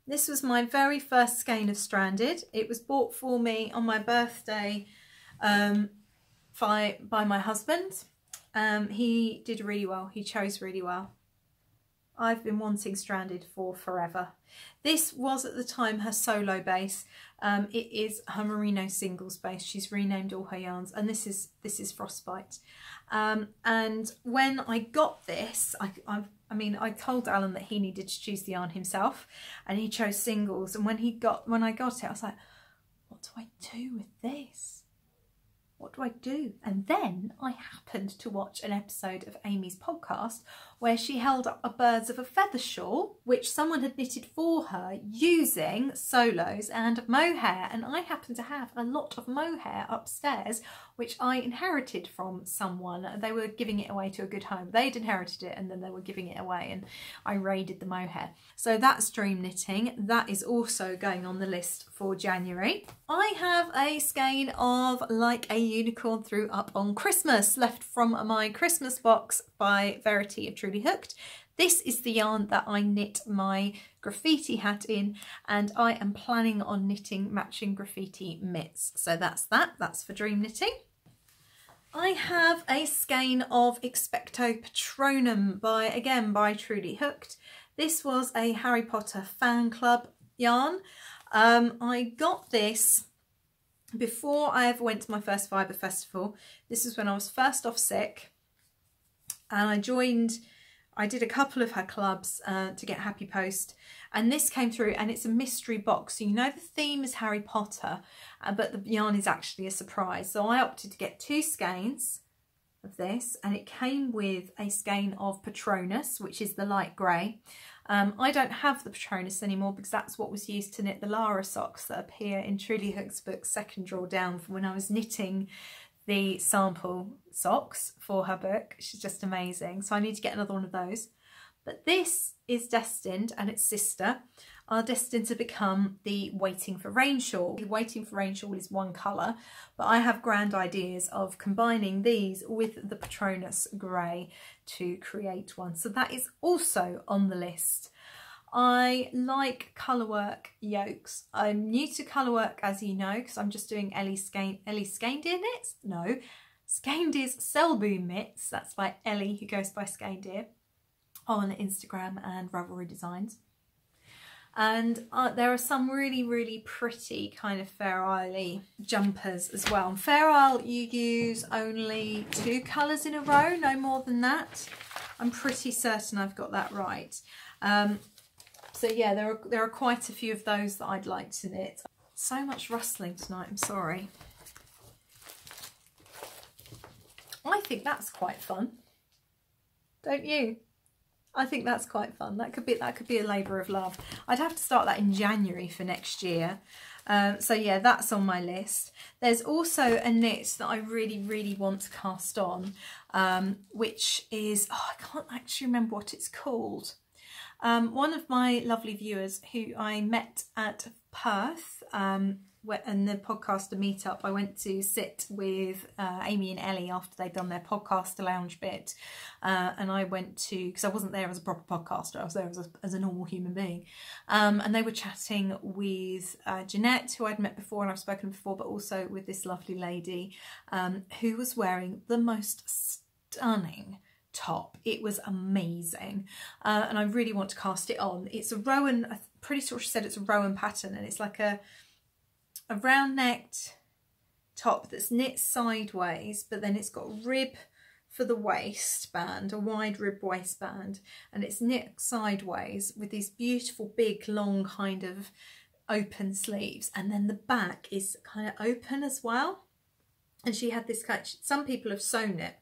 This was my very first skein of Stranded. It was bought for me on my birthday by my husband. He did really well. He chose really well. I've been wanting Stranded for forever. This was at the time her solo base. It is her Merino singles base. She's renamed all her yarns, and this is Frostbite. And when I got this, I mean, I told Alan that he needed to choose the yarn himself, and he chose singles. And when I got it, I was like, what do I do with this? What do I do? And then I happened to watch an episode of Amy's podcast where she held up a birds of a feather shawl, which someone had knitted for her using solos and mohair. And I happen to have a lot of mohair upstairs, which I inherited from someone. They were giving it away to a good home. They'd inherited it and then they were giving it away, and I raided the mohair. So that's dream knitting. That is also going on the list for January. I have a skein of Like a Unicorn Threw Up on Christmas, left from my Christmas box by Verity of Truly Hooked. This is the yarn that I knit my graffiti hat in, and I am planning on knitting matching graffiti mitts. So that's for dream knitting. I have a skein of Expecto Patronum by Truly Hooked. This was a Harry Potter fan club yarn. I got this before I ever went to my first fibre festival. This was when I was first off sick, and I did a couple of her clubs to get Happy Post, and this came through, and it's a mystery box. So you know the theme is Harry Potter, but the yarn is actually a surprise. So I opted to get 2 skeins of this, and it came with a skein of Patronus, which is the light grey. I don't have the Patronus anymore because that's what was used to knit the Lara socks that appear in Trudy Hook's book, second drawdown, from when I was knitting the sample socks for her book. She's just amazing. So I need to get another one of those. But this is destined, and its sister are destined to become the Waiting for Rain shawl. The Waiting for Rain shawl is one colour, but I have grand ideas of combining these with the Patronus grey to create one. So that is also on the list. I like colourwork yokes. I'm new to colourwork, as you know, because I'm just doing Ellie Skeyndir knits? No, Skeyndir's Selboom knits. That's by Ellie, who goes by Skeyndir on Instagram and Ravelry Designs. And there are some really, really pretty kind of Fair Isle-y jumpers as well. And Fair Isle, you use only 2 colours in a row, no more than that. I'm pretty certain I've got that right. So yeah, there are quite a few of those that I'd like to knit. So much rustling tonight, I'm sorry. I think that's quite fun, don't you? I think that's quite fun. That could be a labour of love. I'd have to start that in January for next year. So yeah, that's on my list. There's also a knit that I really, really want to cast on, which is, I can't actually remember what it's called. One of my lovely viewers who I met at Perth, in the podcaster meetup, I went to sit with Amy and Ellie after they'd done their podcaster lounge bit, and I went to, because I wasn't there as a proper podcaster, I was there as a normal human being, and they were chatting with Jeanette, who I'd met before and I've spoken before, but also with this lovely lady who was wearing the most stunning top. It was amazing, and I really want to cast it on. It's a Rowan, I'm pretty sure she said it's a Rowan pattern, and it's like a round-necked top that's knit sideways, but then it's got rib for the waistband, a wide rib waistband, and it's knit sideways with these beautiful big long kind of open sleeves, and then the back is kind of open as well. And she had this kind, some people have sewn it,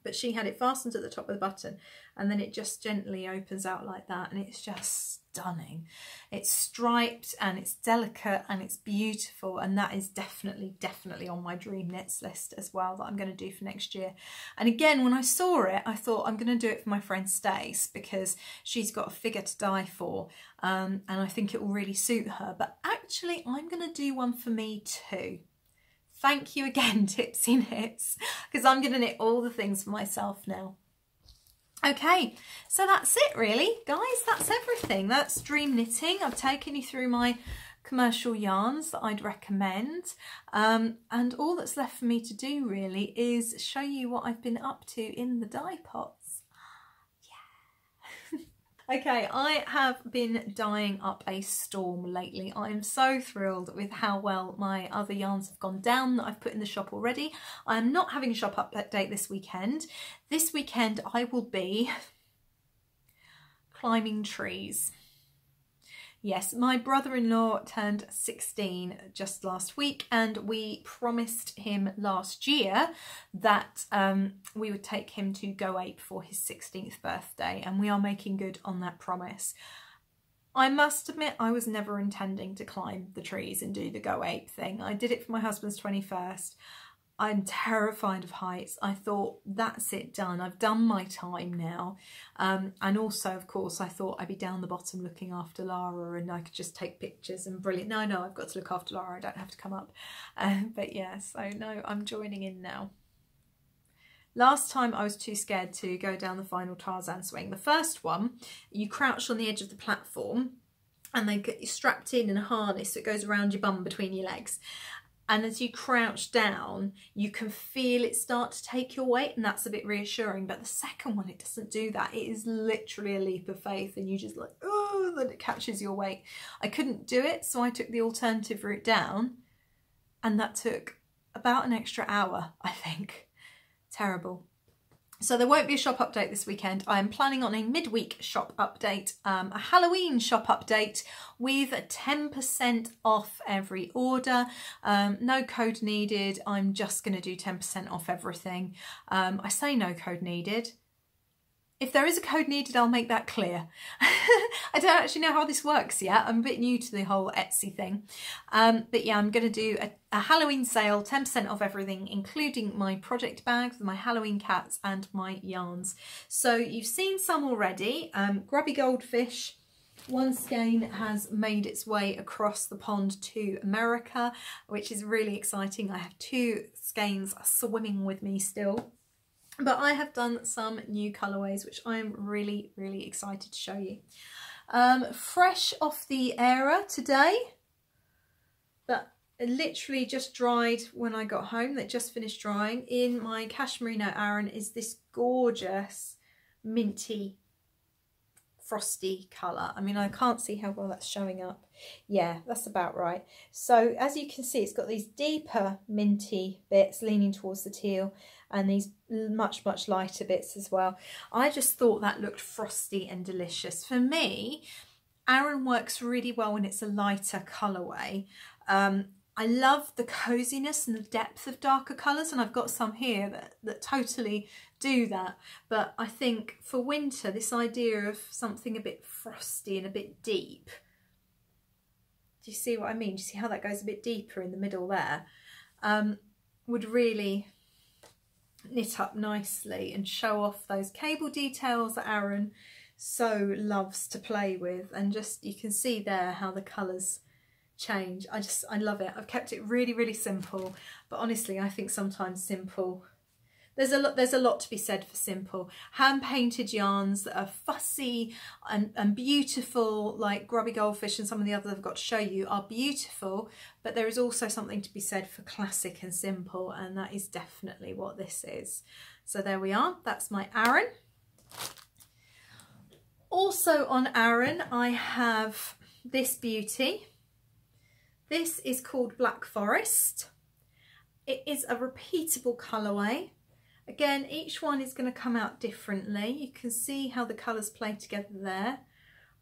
but she had it fastened at the top with a button, and then it just gently opens out like that, and it's just stunning. It's striped and it's delicate and it's beautiful, and that is definitely on my dream knits list as well, that I'm going to do for next year. And again, when I saw it, I thought I'm going to do it for my friend Stace, because she's got a figure to die for, and I think it will really suit her. But actually, I'm going to do one for me too. Thank you again, Tipsy Knits, because I'm going to knit all the things for myself now. Okay, so that's it really, guys. That's everything. That's dream knitting. I've taken you through my commercial yarns that I'd recommend. And all that's left for me to do really is show you what I've been up to in the dye pots. Yeah. Okay, I have been dyeing up a storm lately. I am so thrilled with how well my other yarns have gone down that I've put in the shop already. I am not having a shop update this weekend. This weekend I will be climbing trees. Yes, my brother-in-law turned 16 just last week, and we promised him last year that we would take him to Go Ape for his 16th birthday, and we are making good on that promise. I must admit, I was never intending to climb the trees and do the Go Ape thing. I did it for my husband's 21st. I'm terrified of heights. I thought, that's it, done. I've done my time now. And also, of course, I thought I'd be down the bottom looking after Lara and I could just take pictures and brilliant. No, I've got to look after Lara. I don't have to come up. But yeah, so no, I'm joining in now. Last time I was too scared to go down the final Tarzan swing. The first one, you crouch on the edge of the platform and then get you strapped in a harness so it goes around your bum between your legs. and as you crouch down you can feel it start to take your weight, and that's a bit reassuring. But the second one, it doesn't do that. It is literally a leap of faith, and you just like, oh, then it catches your weight. I couldn't do it, so I took the alternative route down, and that took about an extra hour, I think. Terrible. So there won't be a shop update this weekend. I am planning on a midweek shop update, a Halloween shop update with 10% off every order. No code needed. I'm just going to do 10% off everything. I say no code needed. If there is a code needed, I'll make that clear. I don't actually know how this works yet. I'm a bit new to the whole Etsy thing. But yeah, I'm going to do a Halloween sale, 10% off everything, including my project bags, my Halloween cats and my yarns. So you've seen some already. Grubby Goldfish, one skein has made its way across the pond to America, which is really exciting. I have 2 skeins swimming with me still. But I have done some new colourways, which I am really, really excited to show you. Fresh off the airer today. That literally just dried when I got home. That just finished drying. In my Merino Aran is this gorgeous minty frosty colour. I mean, I can't see how well that's showing up. Yeah, that's about right. So as you can see, it's got these deeper minty bits leaning towards the teal, and these much lighter bits as well. I just thought that looked frosty and delicious. For me, Aran works really well when it's a lighter colourway. I love the coziness and the depth of darker colours, and I've got some here that totally do that. But I think for winter, this idea of something a bit frosty and a bit deep, do you see what I mean? Do you see how that goes a bit deeper in the middle there? Would really knit up nicely and show off those cable details that Aran so loves to play with. And just, you can see there how the colours change. I love it. I've kept it really simple, but honestly I think sometimes simple, there's a lot to be said for simple. Hand painted yarns that are fussy and beautiful, like Grubby Goldfish and some of the others I've got to show you, are beautiful, but there is also something to be said for classic and simple, and that is definitely what this is. So there we are, that's my Aran. Also on Aran I have this beauty. This is called Black Forest. It is a repeatable colourway. Again, each one is going to come out differently. You can see how the colours play together there.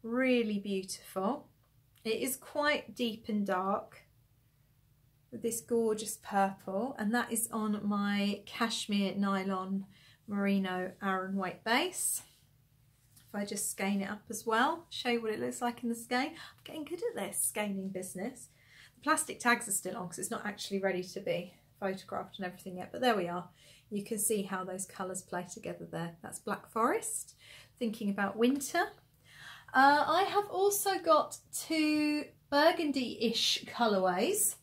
Really beautiful. It is quite deep and dark with this gorgeous purple, and that is on my cashmere nylon merino Aran weight base. If I just skein it up as well, show you what it looks like in the skein. I'm getting good at this skeining business. Plastic tags are still on because it's not actually ready to be photographed and everything yet, but there we are. You can see how those colours play together there. That's Black Forest, thinking about winter. I have also got 2 burgundy-ish colourways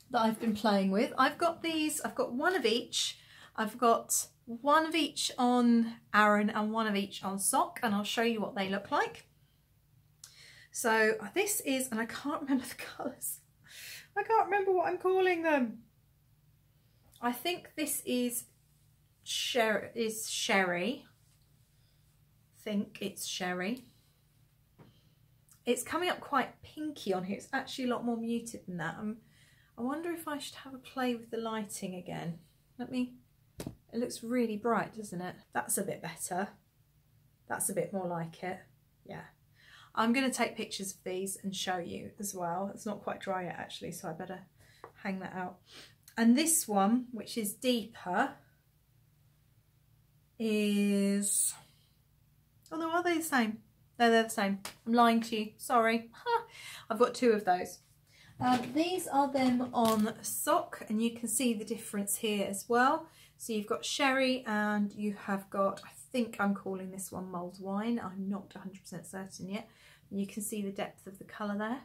that I've been playing with. I've got these, I've got one of each. I've got one of each on Aran and one of each on sock, and I'll show you what they look like. So this is, and I can't remember the colours. I can't remember what I'm calling them. I think this is sherry. I think it's sherry. It's coming up quite pinky on here. It's actually a lot more muted than that. I wonder if I should have a play with the lighting again. It looks really bright, doesn't it? That's a bit better. That's a bit more like it. Yeah. I'm going to take pictures of these and show you as well. It's not quite dry yet actually, so I better hang that out. And this one, which is deeper, is... Oh no, are they the same? No, they're the same. I'm lying to you, sorry. I've got 2 of those. These are them on sock, and you can see the difference here as well. So you've got sherry and you have got, I think I'm calling this one mulled wine. I'm not 100% certain yet. You can see the depth of the colour there.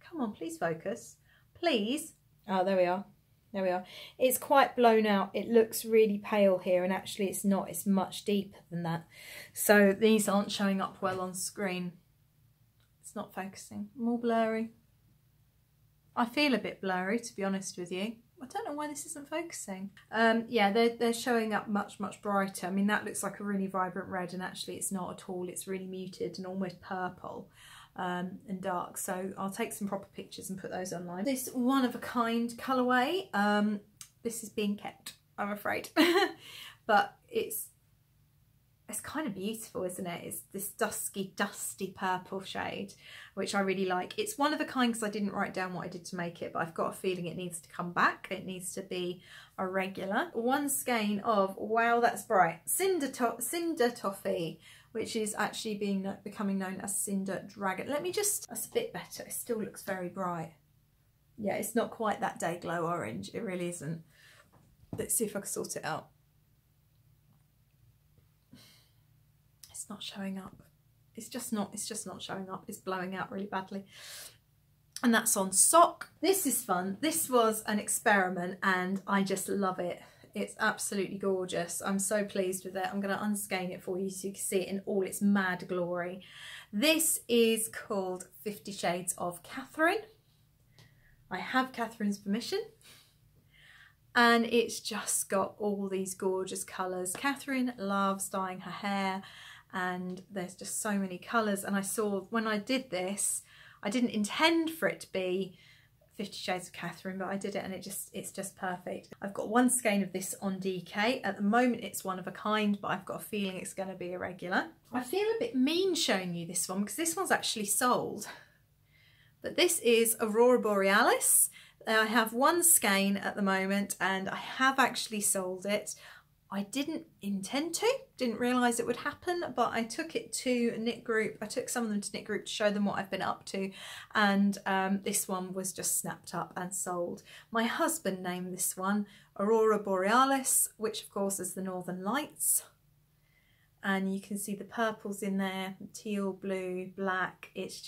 Come on, please focus. Please. Oh, there we are. There we are. It's quite blown out. It looks really pale here, and actually it's not. It's much deeper than that. So these aren't showing up well on screen. It's not focusing. More blurry. I feel a bit blurry, to be honest with you. I don't know why this isn't focusing. Yeah, they're showing up much, much brighter. I mean, that looks like a really vibrant red, and actually it's not at all. It's really muted and almost purple and dark. So I'll take some proper pictures and put those online. This one-of-a-kind colourway, this is being kept, I'm afraid. But it's kind of beautiful, isn't it? It's this dusty purple shade, which I really like. It's one of a kind because I didn't write down what I did to make it, but I've got a feeling it needs to come back. It needs to be a regular. One skein of, wow, that's bright, Cinder Toffee, which is actually becoming known as Cinder Dragon. Let me just, that's a bit better. It still looks very bright. Yeah, it's not quite that day glow orange. It really isn't. Let's see if I can sort it out. It's not showing up. It's just not showing up. It's blowing out really badly. And that's on sock. This is fun. This was an experiment and I just love it. It's absolutely gorgeous. I'm so pleased with it. I'm going to unskein it for you so you can see it in all its mad glory. This is called 50 Shades of Katherine. I have Catherine's permission. And it's just got all these gorgeous colours. Catherine loves dyeing her hair, and there's just so many colours. And I saw when I did this, I didn't intend for it to be 50 Shades of Katherine, but I did it and it's just perfect. I've got one skein of this on DK. At the moment it's one of a kind, but I've got a feeling it's going to be a regular. I feel a bit mean showing you this one because this one's actually sold. But this is Auroraborealis. I have one skein at the moment and I have actually sold it. I didn't intend to, didn't realise it would happen, but I took it to Knit Group. I took some of them to Knit Group to show them what I've been up to, and this one was just snapped up and sold. My husband named this one Auroraborealis, which of course is the Northern Lights. And you can see the purples in there, teal, blue, black. It's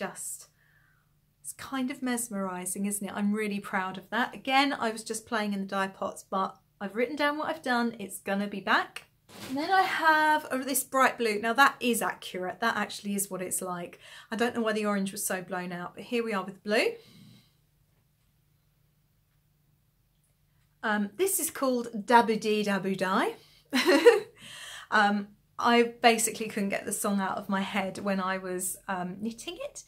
kind of mesmerising, isn't it? I'm really proud of that. Again, I was just playing in the dye pots, but I've written down what I've done. It's gonna be back. And then I have this bright blue. Now that is accurate. That actually is what it's like. I don't know why the orange was so blown out, but here we are with blue. This is called Dah-boo-dee-dah-boo-dye. I basically couldn't get the song out of my head when I was knitting it.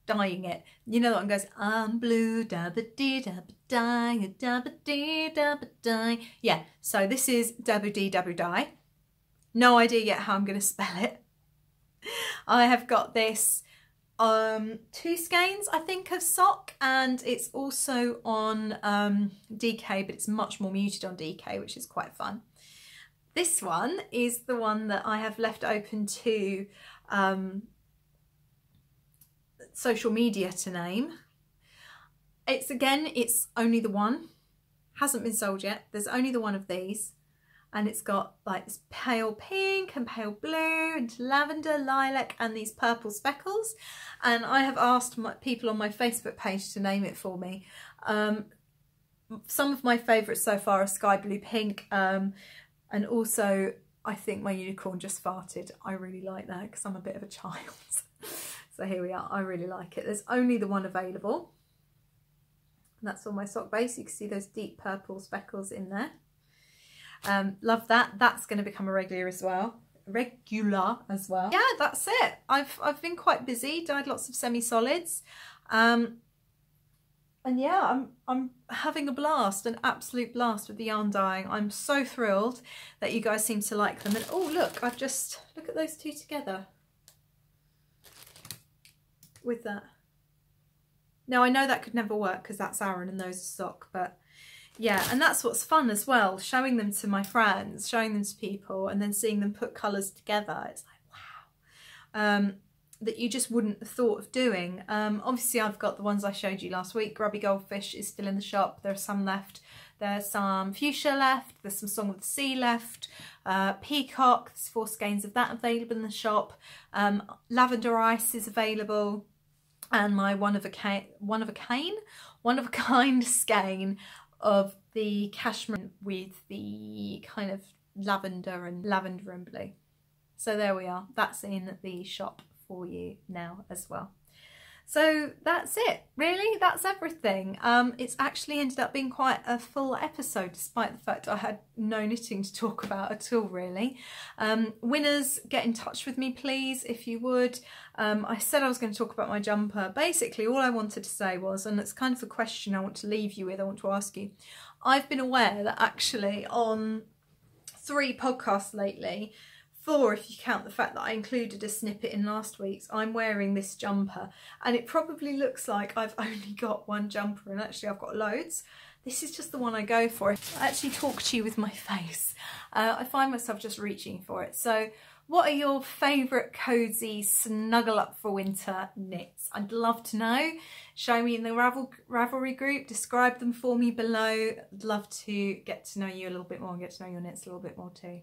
Dyeing it. You know that one goes, I'm blue, dah-boo-dee-dah-boo-dye, dah-boo-dee-dah-boo-dye. Yeah, so this is Dah-boo-dee-dah-boo-dye. No idea yet how I'm going to spell it. I have got this 2 skeins, I think, of sock, and it's also on DK, but it's much more muted on DK, which is quite fun. This one is the one that I have left open to social media to name. It's only the one, hasn't been sold yet. There's only the one of these, and it's got like this pale pink and pale blue and lavender, lilac, and these purple speckles. And I have asked people on my Facebook page to name it for me. Some of my favourites so far are sky blue pink, and also I think my unicorn just farted. I really like that because I'm a bit of a child. So here we are. I really like it. There's only the one available. And that's on my sock base. You can see those deep purple speckles in there. Love that. That's going to become a regular as well. Yeah, that's it. I've been quite busy. Dyed lots of semi-solids. And yeah, I'm having a blast, an absolute blast with the yarn dyeing. I'm so thrilled that you guys seem to like them. And oh look, look at those two together. With that. Now I know that could never work because that's Aran and those are sock, but yeah, and that's what's fun as well, showing them to my friends, showing them to people, and then seeing them put colours together. It's like, wow, that you just wouldn't have thought of doing. Obviously I've got the ones I showed you last week. Grubby Goldfish is still in the shop. There are some left. There's some Fuchsia left. There's some Song of the Sea left. Peacock, there's 4 skeins of that available in the shop. Lavender Ice is available. And my one of a kind skein of the cashmere with the kind of lavender and blue. So there we are. That's in the shop for you now as well. So that's it, really, that's everything. It's actually ended up being quite a full episode, despite the fact I had no knitting to talk about at all, really. Winners, get in touch with me, please, if you would. I said I was going to talk about my jumper. Basically, all I wanted to say was, and it's kind of a question I want to leave you with, I want to ask you, I've been aware that actually on 3 podcasts lately, 4 if you count the fact that I included a snippet in last week's, I'm wearing this jumper, and it probably looks like I've only got one jumper, and actually I've got loads. This is just the one I go for. I actually talk to you with my face. I find myself just reaching for it. So what are your favourite cosy snuggle up for winter knits? I'd love to know. Show me in the Ravelry group, describe them for me below. I'd love to get to know you a little bit more and get to know your knits a little bit more too.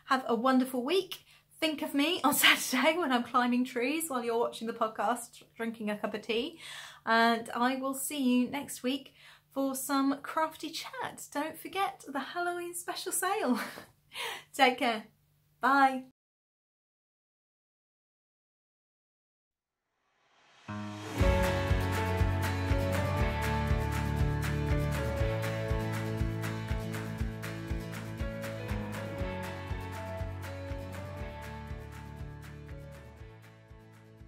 Have a wonderful week. Think of me on Saturday when I'm climbing trees while you're watching the podcast, drinking a cup of tea. And I will see you next week for some crafty chat. Don't forget the Halloween special sale. Take care. Bye.